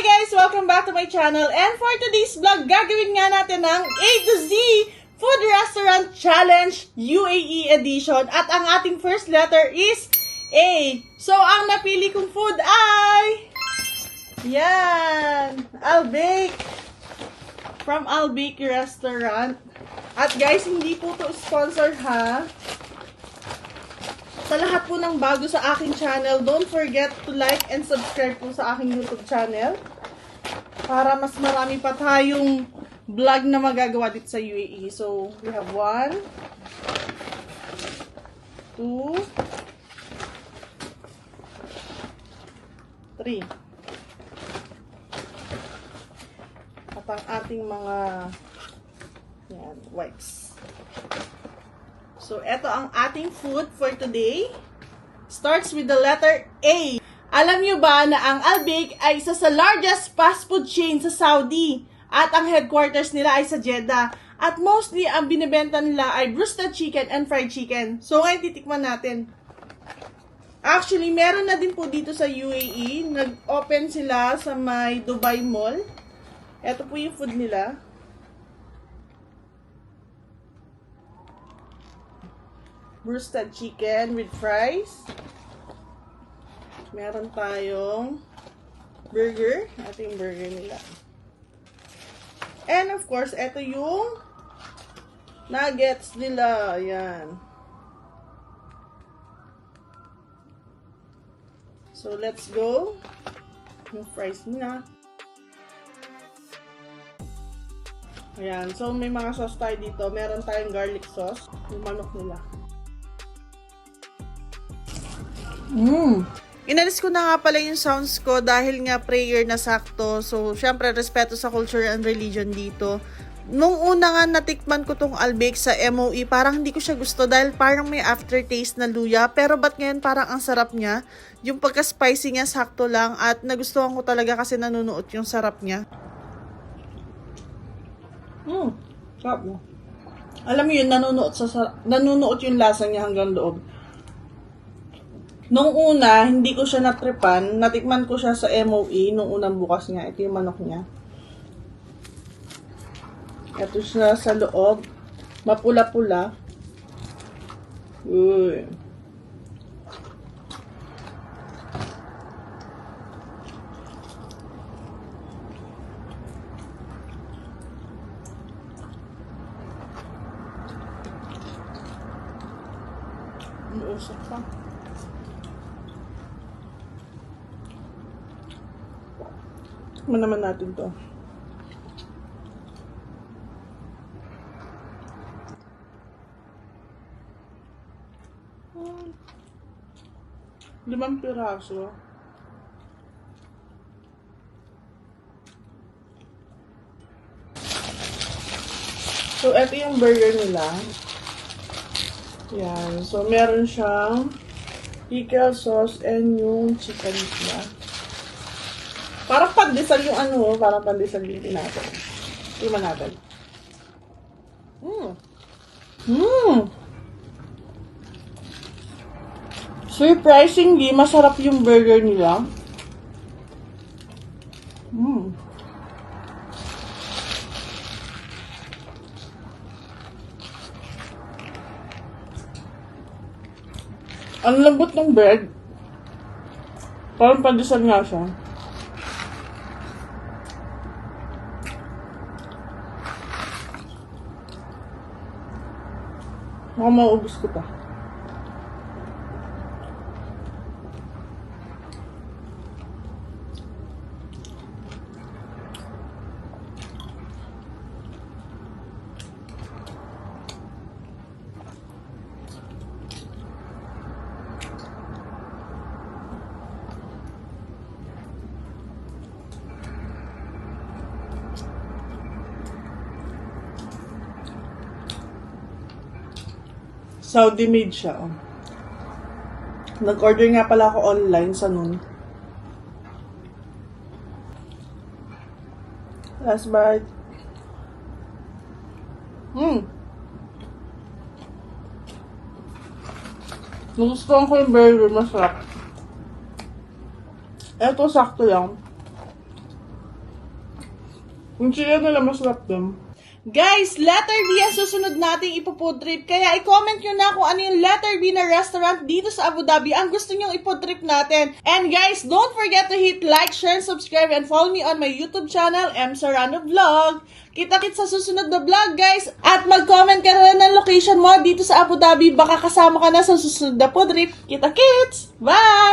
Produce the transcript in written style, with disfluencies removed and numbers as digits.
Hi guys! Welcome back to my channel. And for today's vlog, gagawin nga natin ng A to Z Food Restaurant Challenge UAE Edition. At ang ating first letter is A. So, ang napili kong food ay... Yan! Albake! From Albake Restaurant. At guys, hindi po to sponsor ha. Sa lahat po ng bago sa aking channel, don't forget to like and subscribe po sa aking YouTube channel para mas marami pa tayong vlog na magagawa dito sa UAE. So, we have 1, 2, 3. At ang ating mga yan, wipes. So, eto ang ating food for today. Starts with the letter A. Alam nyo ba na ang Albake ay isa sa largest fast food chain sa Saudi at ang headquarters nila ay sa Jeddah. At mostly, ang binibenta nila ay roasted chicken and fried chicken. So, ngayon titikman natin. Actually, meron na din po dito sa UAE. Nag-open sila sa may Dubai Mall. Eto po yung food nila. Roasted chicken with fries. Meron tayong burger. Ito yung burger nila. And of course, ito yung nuggets nila. Ayan. So, let's go. Yung fries nila. Ayan. So, may mga sauce tayo dito. Meron tayong garlic sauce. Yung manok nila. Inalis ko na nga pala yung sounds ko dahil nga prayer na sakto. So, syempre, respeto sa culture and religion dito. Nung una nga natikman ko tong Albake sa MOE, parang hindi ko siya gusto dahil parang may aftertaste na luya. Pero ba't ngayon parang ang sarap niya? Yung pagka-spicy niya sakto lang at nagustuhan ko talaga kasi nanunuot yung sarap niya. Sarap mo. Alam mo yun, nanunuot yung lasa niya hanggang loob. Nung una, hindi ko siya natripan. Natikman ko siya sa MOE nung unang bukas niya. Ito yung manok niya. Ito siya sa loob. Mapula-pula. Uy. Uusok pa. Tikman naman natin to. Limang piraso. So, ito yung burger nila. Yan. So, meron siyang pickle sauce and yung chicken nila. Parang pandesal yung ano, parang pandesal yung natin. Tingnan natin. Surprisingly, masarap yung burger nila. Ang lambot ng bread. Parang pandesal nga siya. Mukhang maubos ko pa. Saudi made siya. Oh. Nag-order nga pala ako online sa noon. Last bite. Nagustuhan ko yung burger, masarap. Eto, sakto lang. Yung sila nila masarap din. Guys, letter B ang susunod nating ipo-food trip. Kaya i-comment nyo na kung ano yung letter B na restaurant dito sa Abu Dhabi ang gusto nyo i-food trip natin. And guys, don't forget to hit like, share, and subscribe, and follow me on my YouTube channel, M. Serrano Vlog. Kita-kits sa susunod na vlog, guys. At mag-comment ka na ng location mo dito sa Abu Dhabi. Baka kasama ka na sa susunod na food trip. Kita-kits! Bye!